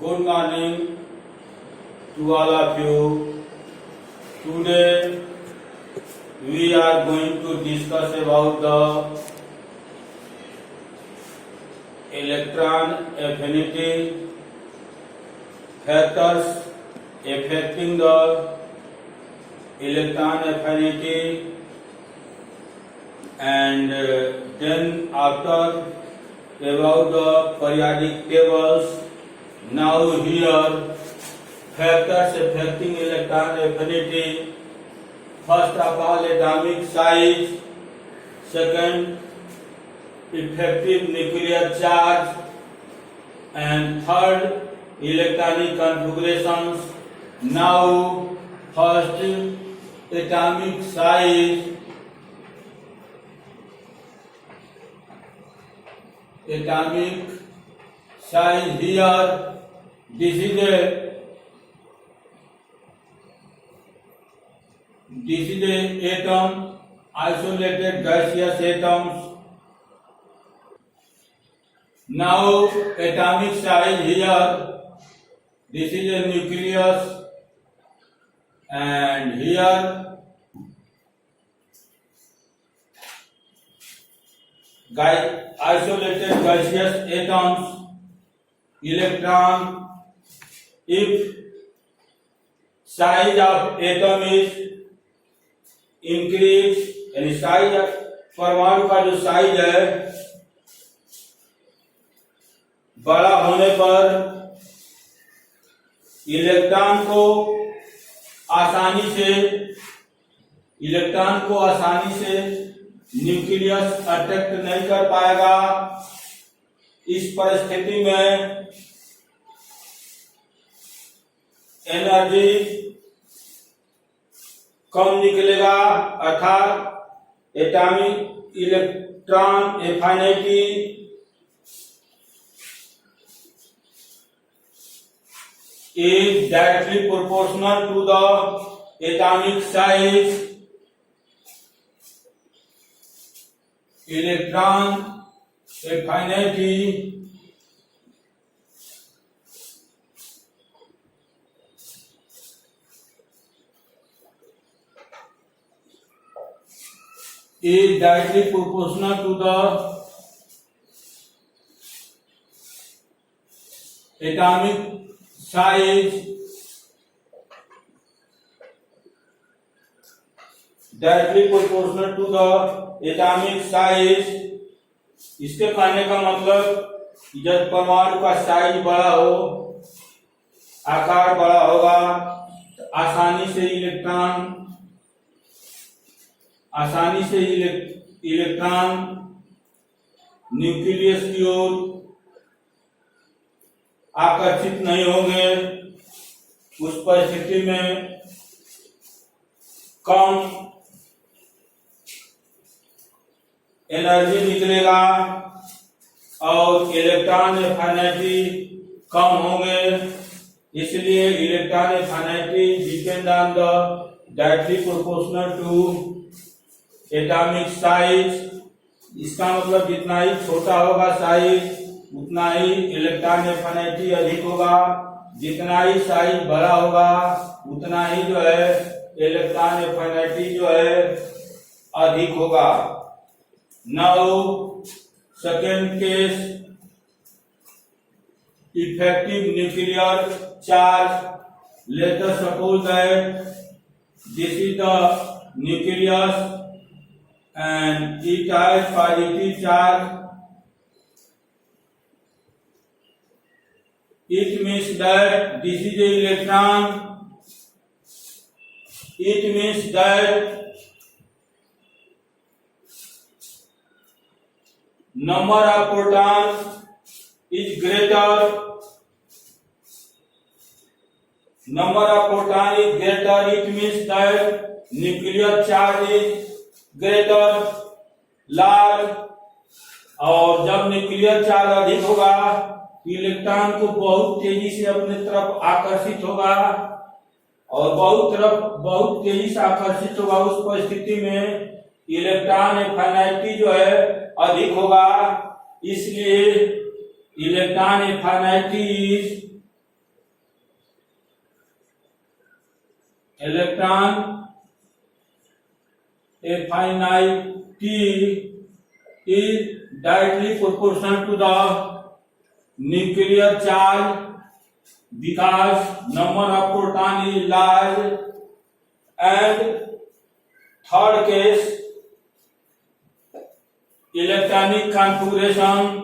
Good morning to all of you. Today we are going to discuss about the electron affinity factors affecting the electron affinity, and then after about the periodic tables. Now here factors affecting electron affinity. First of all, atomic size. Second, effective nuclear charge. And third, electronic configurations. Now first, atomic size. Atomic size here. This is a atom, isolated gaseous atoms. Now atomic size here. This is a nucleus, and here isolated gaseous atoms, electron. If size of atom is increase, यानी size परमाणु का जो size है बड़ा होने पर electron को आसानी से न्यूक्लियस अट्रैक्ट नहीं कर पाएगा। इस परिस्थिति में एनर्जी कम निकलेगा, अर्थात atomic electron affinity is directly proportional to the atomic size. Electron affinity is directly proportional to the atomic size. Directly proportional to the atomic size. इसके कहने का मतलब जब परमाणु का साइज बड़ा हो, आकार बड़ा होगा, तो आसानी से इलेक्ट्रॉन न्यूक्लियस की ओर आकर्षित नहीं होंगे। उस परिस्थिति में कम एनर्जी निकलेगा और इलेक्ट्रॉन एफिनिटी कम होंगे। इसलिए electron affinity depend on the directly proportional to atomic size. इसका मतलब जितना ही छोटा होगा साइज उतना ही इलेक्ट्रॉन एफिनिटी अधिक होगा, जितना ही साइज बड़ा होगा उतना ही जो है इलेक्ट्रॉन एफिनिटी जो है अधिक होगा। Now second case, effective nuclear charge. Let us suppose that this is the nucleus and it has positive charge. It means that this is the electron. It means that number of protons is greater. Number of proton is greater. It means that nuclear charge is greater, large. और जब nuclear charge अधिक होगा electron को बहुत तेजी से अपने तरफ आकर्षित होगा और बहुत तेजी से आकर्षित होगा। उस परिस्थिति में इलेक्ट्रॉन एफिनिटी जो है अधिक होगा। इसलिए electron affinity is electron affinity is directly proportional to the nuclear charge because number of proton is large. And third case, electronic configuration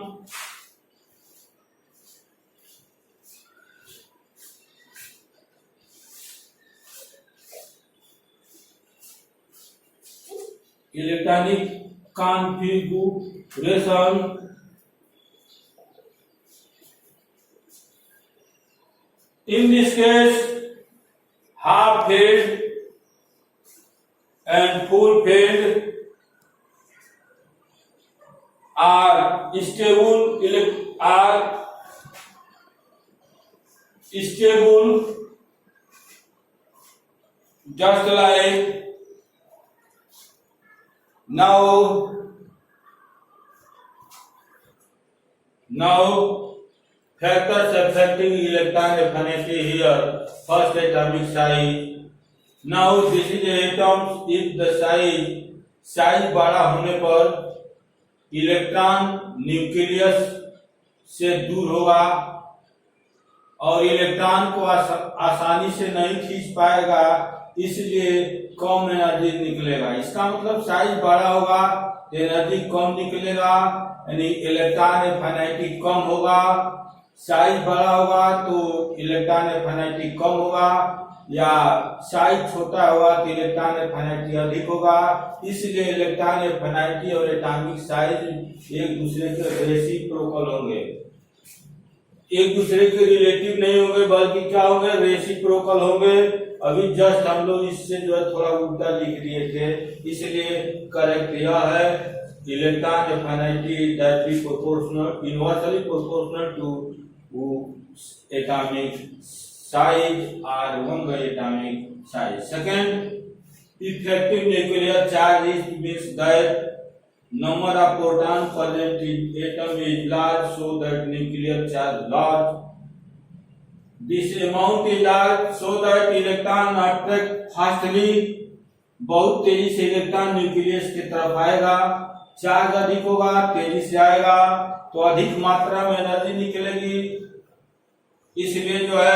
in this case half filled and full filled are stable just like now factors affecting electron affinity here. First, atomic size. Now this is atoms. If the size बड़ा होने पर electron nucleus से दूर होगा और electron को आसानी से नहीं खींच पाएगा, इसलिए कम एनर्जी निकलेगा। इसका मतलब साइज बड़ा होगा तो एनर्जी कम निकलेगा, यानी इलेक्ट्रॉन एफिनिटी कम होगा। साइज बड़ा होगा तो इलेक्ट्रॉन एफिनिटी कम होगा, या साइज छोटा होगा तो इलेक्ट्रॉन एफिनिटी अधिक होगा। इसलिए इलेक्ट्रॉन एफिनिटी और एटॉमिक साइज एक दूसरे के रेसिप्रोकल होंगे, एक दूसरे के रिलेटिव नहीं होंगे, बल्कि क्या होंगे, रेसिप्रोकल होंगे। अभी जस्ट हम लोग इससे जो है थोड़ा उल्टा लिख दिए थे, इसलिए करेक्ट यह है electron affinity directly proportional inversely proportional to atomic size or 1 by atomic size. Second, effective nuclear charge means that number of protons present in atom is large, so that nuclear charge large. This amount is large so that electron attract fastly. बहुत तेजी से electron nucleus की तरफ आएगा। Charge अधिक होगा, तेजी से आएगा तो अधिक मात्रा में एनर्जी निकलेगी। इसलिए जो है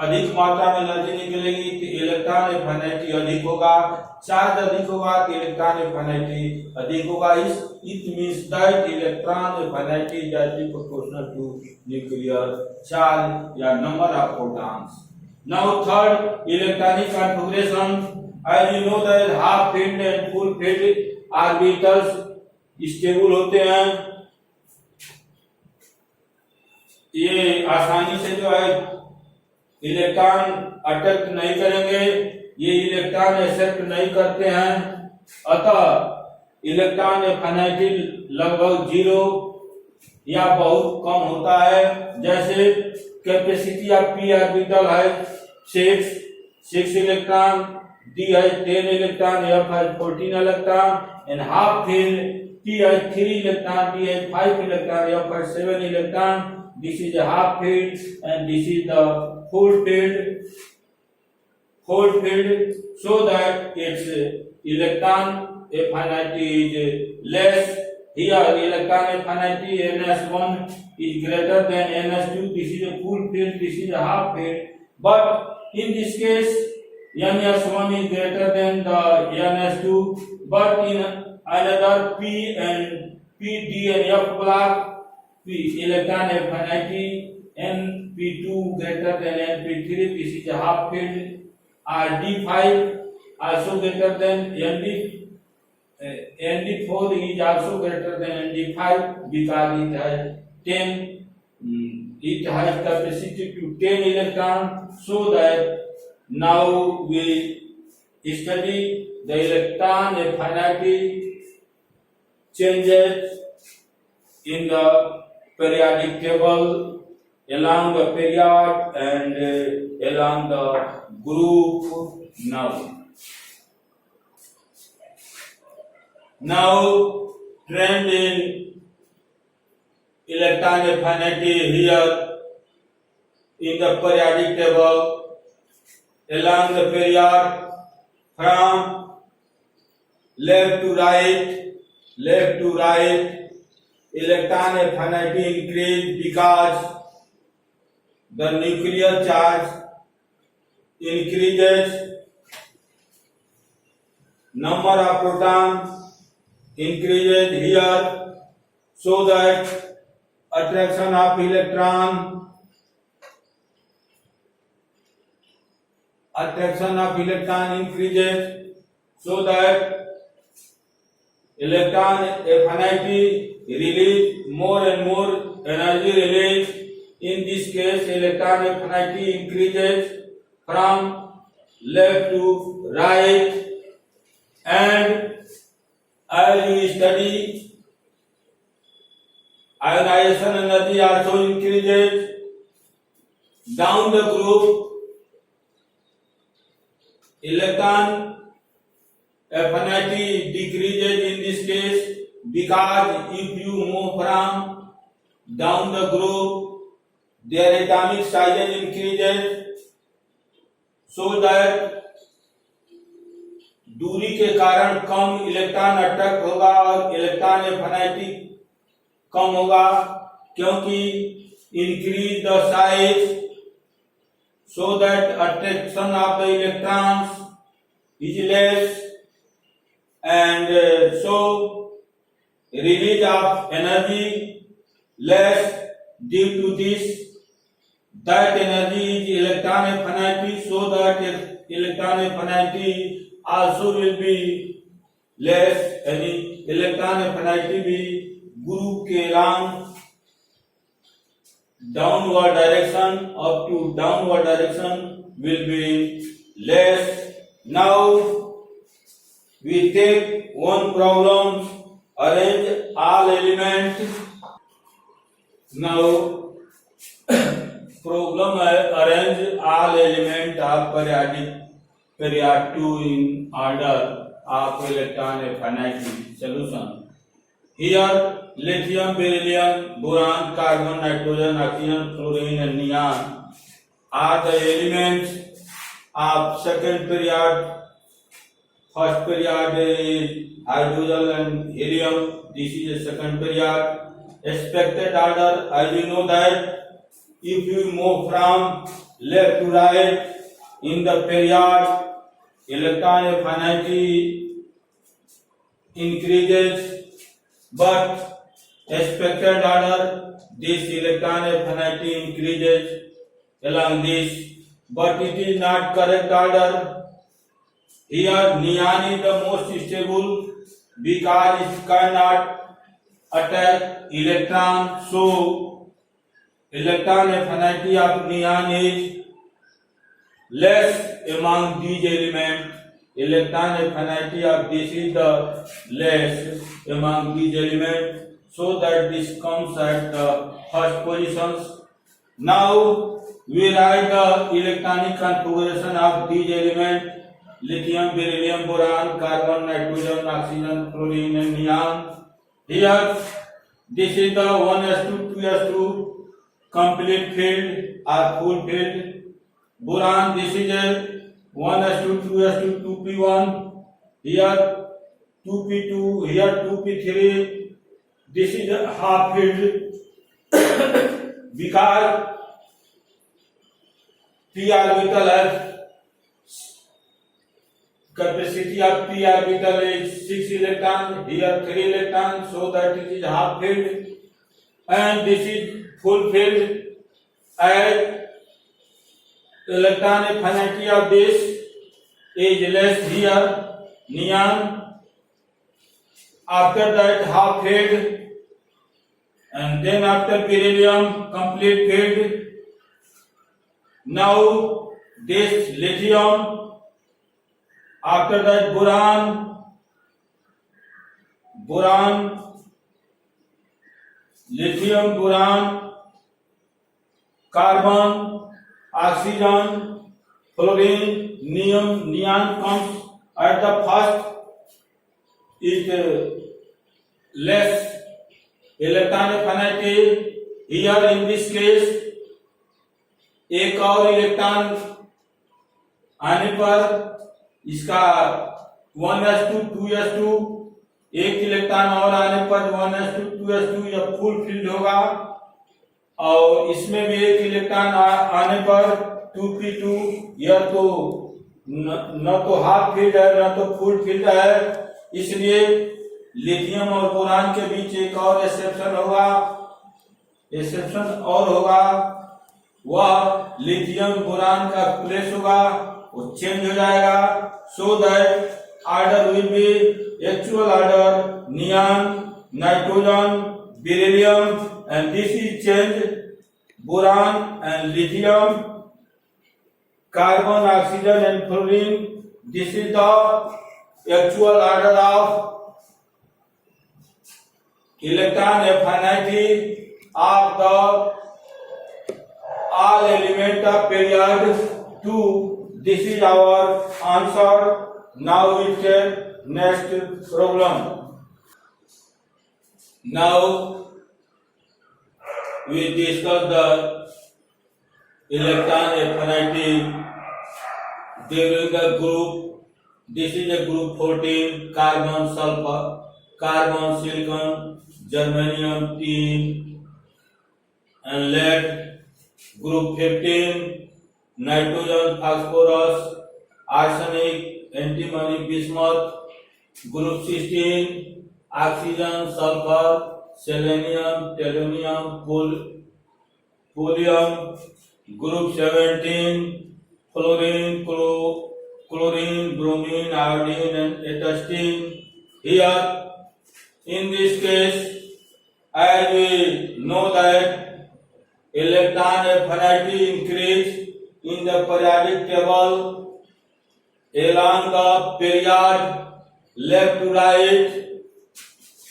अधिक मात्रा में एनर्जी निकलेगी तो इलेक्ट्रॉन एफिनिटी अधिक होगा। चार्ज अधिक होगा तो इलेक्ट्रॉन एफिनिटी अधिक होगा। It means that electron affinity is directly proportional to nuclear charge या number of protons. Now third, electronic configuration. As you know that half filled and full filled orbitals stable होते हैं, ये आसानी से जो है इलेक्ट्रॉन अटैक नहीं करेंगे, ये इलेक्ट्रॉन एक्सेप्ट नहीं करते हैं। अतः इलेक्ट्रॉन एफिनिटी लगभग 0 या बहुत कम होता है। जैसे कैपेसिटी ऑफ पी ऑर्बिटल है 6 electron, D has 10 electron, F has 14 electron, and half filled P has 3 electron, D has 5 electron, F has 7 electron. This is a half filled, and this is the full filled, so that its electron affinity is less. Here, electron affinity NS1 is greater than NS2. This is a full filled, this is a half filled. But in this case, NS1 is greater than the NS2, but in another P and P, D and F block, P electron affinity NP2 greater than NP3. This is a half filled. D5 also greater than ND4 is also greater than ND5 because it has 10. It has capacity to 10 electron, so that now we study the electron affinity changes in the periodic table along the period and along the group. Now trend in electron affinity here in the periodic table. along the period from left to right, electron affinity increase because the nuclear charge increases, number of protons increases here, so that attraction of electron increases, so that electron affinity release more and more energy release. In this case, electron affinity increases from left to right, and as you study, ionization energy also increases down the group. Electron affinity decreases in this case because if you move from down the group, their atomic size increases, so that दूरी के कारण कम electron attract होगा और electron affinity कम होगा, क्योंकि increase the size so that attraction of the electrons is less, and so release of energy less. Due to this, that energy is electron affinity, so that electron affinity also will be less, यानी electron affinity भी group के along downward direction up to downward direction will be less. Now we take one problem, arrange all elements. Now problem है arrange all elements of period 2 in order of electron affinity. Solution. Here lithium, beryllium, boron, carbon, nitrogen, oxygen, fluorine and neon are the elements of second period. First period is hydrogen and helium. This is the second period. Expected order, as you know that if you move from left to right in the period, electron affinity increases, but expected order, this electron affinity increases along this, but it is not correct order. Here neon is the most stable because it cannot attack electron, so electron affinity of neon is less among these elements. Electron affinity of this is the less among these elements, so that this comes at the first positions. Now we write the electronic configuration of these elements: lithium, beryllium, boron, carbon, nitrogen, oxygen, fluorine and neon. Here this is the 1s2 2s2 complete field or full field. Boron, this is a 1s2 2s2 2p1, here 2p2, here 2p3. This is a half field because p orbital has capacity of p orbital is 6 electrons, here 3 electrons, so that it is half field, and this is full field. As electron affinity of this is less here, neon, after that half field, and then after beryllium complete field. Now this lithium, after that boron, lithium, boron, carbon, oxygen, fluorine, neon comes at the first. Is less electron affinity. Here in this case एक और electron आने पर इसका 1s2 2s2 एक electron और आने पर 1s2 2s2 यह फुल फील्ड होगा, और इसमें भी एक इलेक्ट्रॉन आने पर 2p2 यह तो न तो हाफ फील्ड है न तो फुल फील्ड है, इसलिए लिथियम और बोरान के बीच एक और एक्सेप्शन होगा, वह लिथियम बोरान का प्लेस होगा, वो चेंज हो जाएगा, so that order will be actual order neon, nitrogen, beryllium, and this is change boron and lithium, carbon, oxygen and fluorine. This is the actual order of electron affinity of the all element of period 2. This is our answer. Now we take next problem. Now we discuss the electron affinity during the group. This is a group 14, carbon, sulfur, carbon, silicon, germanium, tin, and lead. Group 15, nitrogen, phosphorus, arsenic, antimony, bismuth. Group 16, oxygen, sulfur, selenium, tellurium, polonium. Group 17, chlorine, bromine, iodine, and etustine. Here, in this case, as we know that electron affinity increase in the periodic table along the period left to right,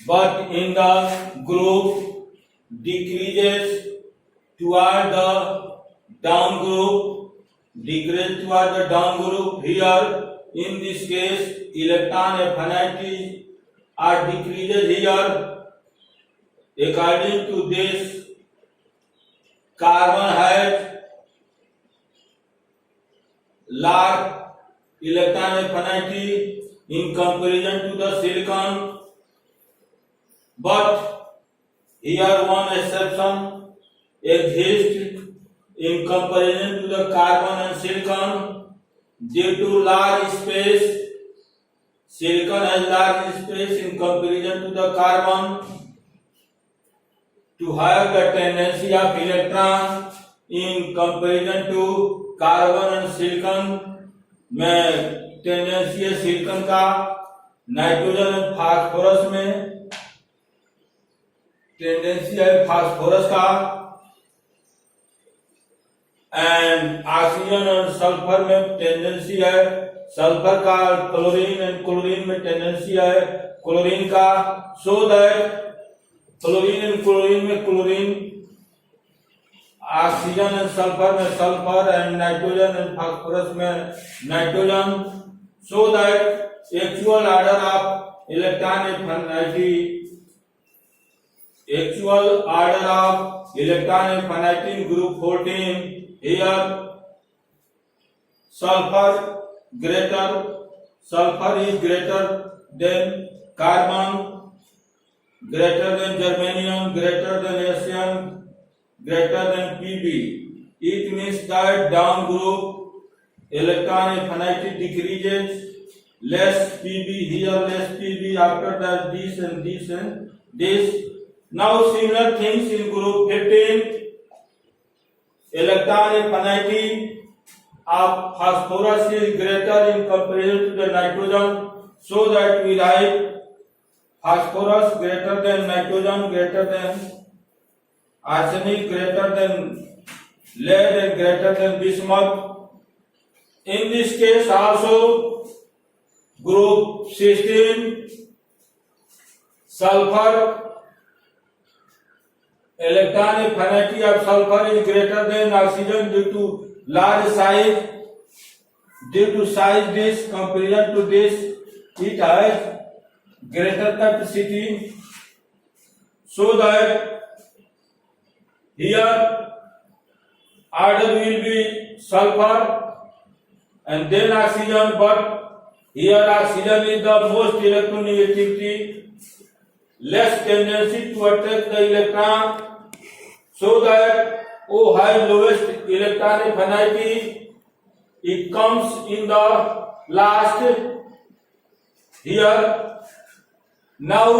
but in the group decreases toward the down group, Here, in this case, electron affinity are decreases here. According to this, carbon has large electron affinity in comparison to the silicon, but here one exception exists. In comparison to the carbon and silicon, due to large space, silicon has large space in comparison to the carbon. To have the tendency of electron in comparison to carbon and silicon, में tendency है silicon का nitrogen और phosphorus में tendency है phosphorus का, and oxygen और sulphur में tendency है सल्फर का, क्लोरीन एंड क्लोरीन में टेंडेंसी है क्लोरीन का, so that chlorine and chlorine में क्लोरीन, ऑक्सीजन एंड सल्फर में sulphur, and nitrogen and phosphorus में nitrogen, so that actual order of electron affinity in group 14. Here sulfur is greater than carbon, greater than germanium, greater than Asn, greater than Pb. It means that down group electron affinity decreases, less Pb here, less Pb, after that this and this and this. Now similar things in group 15. Electron affinity of phosphorus is greater in comparison to the nitrogen, so that we write phosphorus greater than nitrogen, greater than arsenic, greater than lead, and greater than bismuth. In this case also, group 16, sulfur, electron affinity of sulfur is greater than oxygen due to large size. Due to size this comparison to this, it has greater capacity, so that here order will be sulfur and then oxygen, but here oxygen is the most electronegativity, less tendency to attract the electron, so that O has lowest electron affinity. It comes in the last here. Now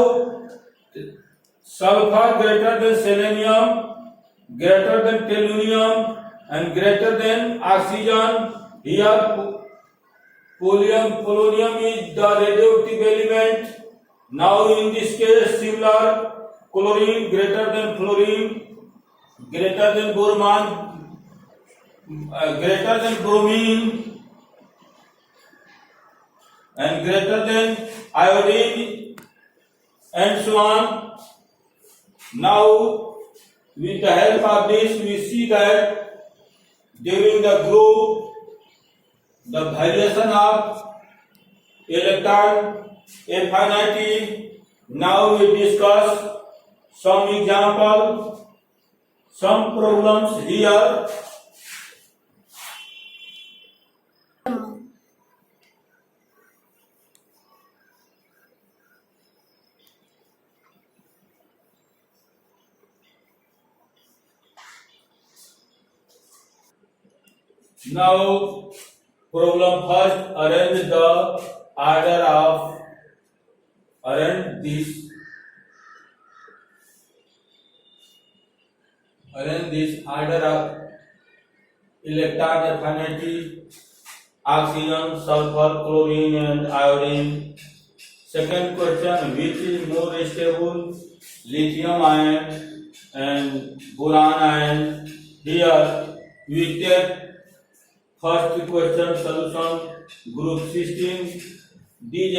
sulfur greater than selenium, greater than tellurium, and greater than oxygen. Here polonium is the radioactive element. Now in this case similar, chlorine greater than fluorine, greater than greater than bromine, and greater than iodine, and so on. Now with the help of this we see that during the group the variation of electron affinity. Now we discuss some example, some problems here. Now problem first, arrange the order of arrange this order of electron affinity, oxygen, sulfur, chlorine and iodine. Second question, which is more stable, lithium ion and boron ion? Here we take first question solution, group 16. These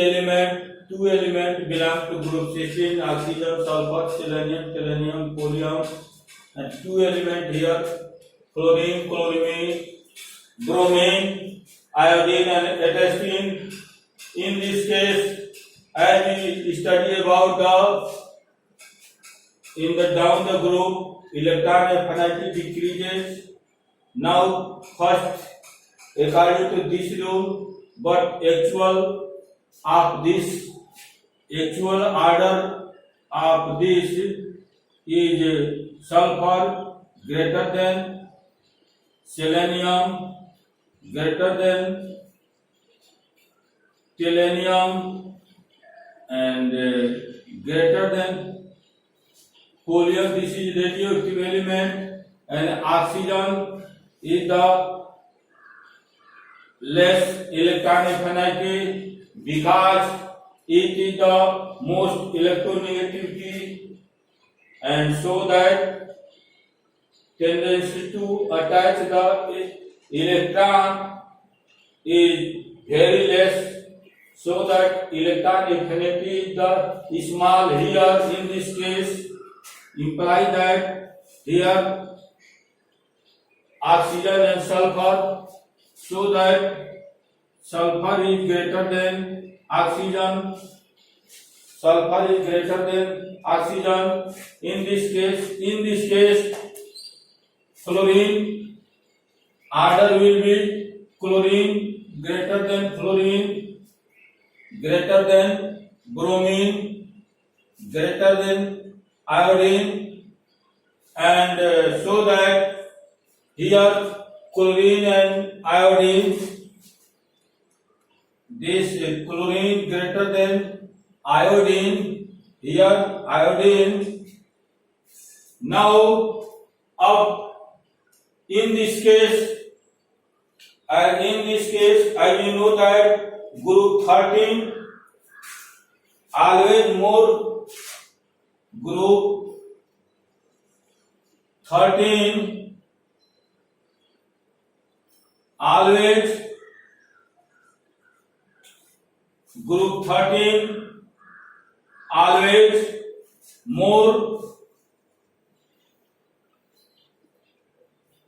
two elements belong to group 16, oxygen, sulfur, selenium, tellurium, polonium, and two elements here, chlorine, chlorine, bromine, iodine and acetylene. In this case, as we study about down the group, electron affinity decreases. Now first, according to this rule, but actual order of this is sulfur greater than selenium, greater than tellurium, and greater than polonium. This is radioactive element, and oxygen is the less electron affinity because it is the most electronegativity, and so that tendency to attach the electron is very less, so that electron affinity is the small here. In this case imply that here oxygen and sulfur, so that sulfur is greater than oxygen, sulfur is greater than oxygen. In this case fluorine order will be chlorine greater than fluorine, greater than bromine, greater than iodine, and so that here chlorine and iodine, this chlorine greater than iodine, here iodine. Now up in this case, as you know that group 13 always more, group 13 always, group 13 always more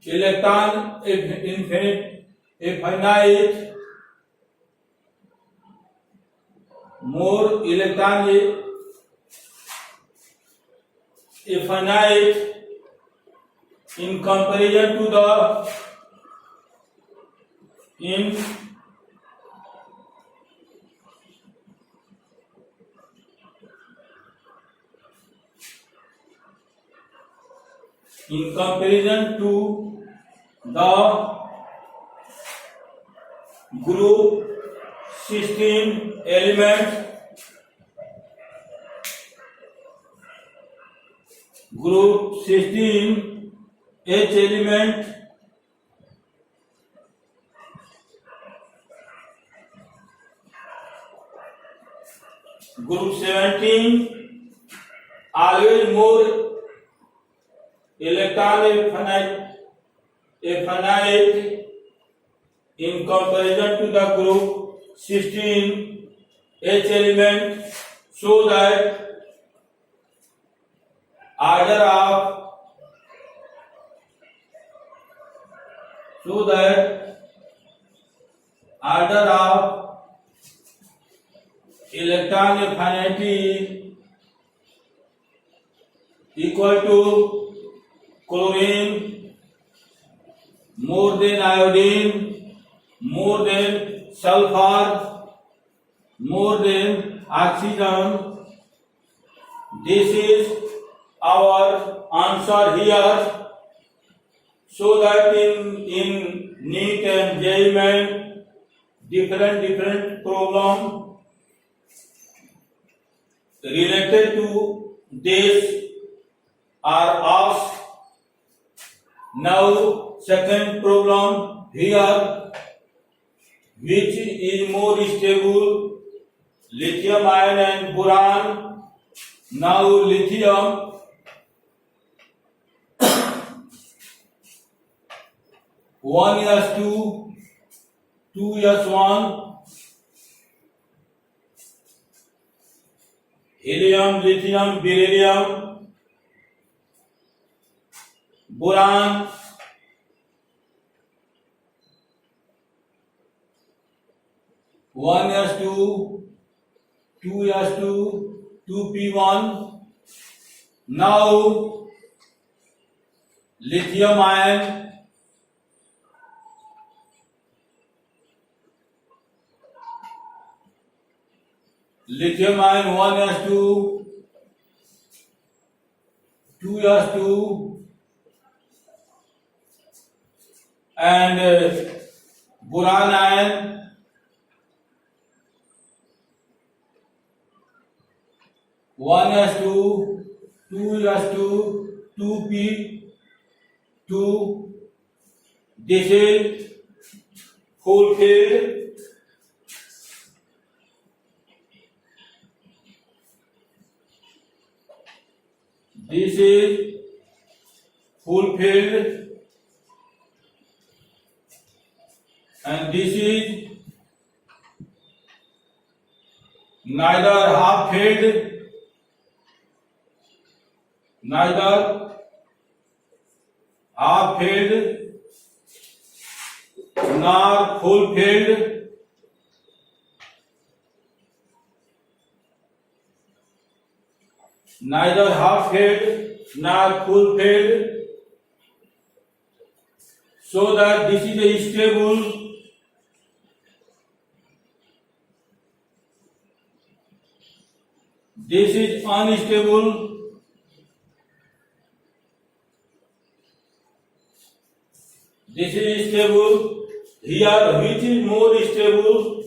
electron affinite, more electron affinite in comparison to the in comparison to the group 16 elements, group 16 H element, group 17 always more electron finite in comparison to the group 16 H element, so that order of electron affinity equal to chlorine more than iodine, more than sulfur, more than oxygen. This is our answer here, so that in NEET and JEE main different problem related to this are asked. Now second problem here, which is more stable, lithium ion and boron. Now lithium 1s2 2s1, helium, lithium, beryllium, boron 1s2 2s2 2p1. Now lithium ion lithium ion 1s2 2s2 and boron ion 1s2 2s2 2p2. This is fulfilled. This is fulfilled, and this is neither half filled, neither half filled nor full filled. Neither half filled nor full filled, so that this is a stable. This is unstable. This is stable. Here, which is more stable,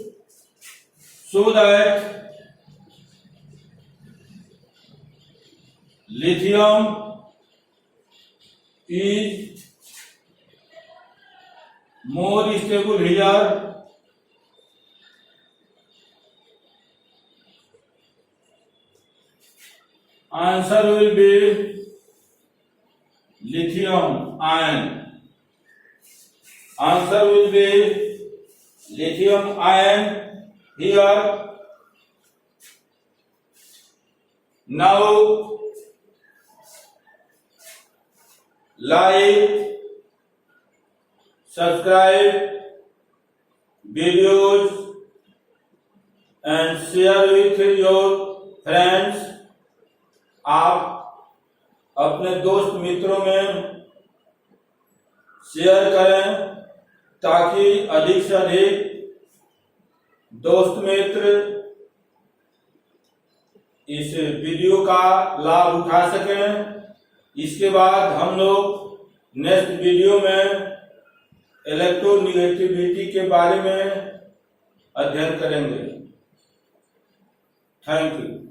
so that lithium is more stable here. Answer will be lithium ion. Answer will be lithium ion here. Now like, subscribe videos and share with your friends. आप अपने दोस्त मित्रों में share करें, ताकि अधिक से अधिक दोस्त मित्र इस वीडियो का लाभ उठा सकें इसके बाद हम लोग नेक्स्ट वीडियो में इलेक्ट्रोनेगेटिविटी के बारे में अध्ययन करेंगे। Thank you.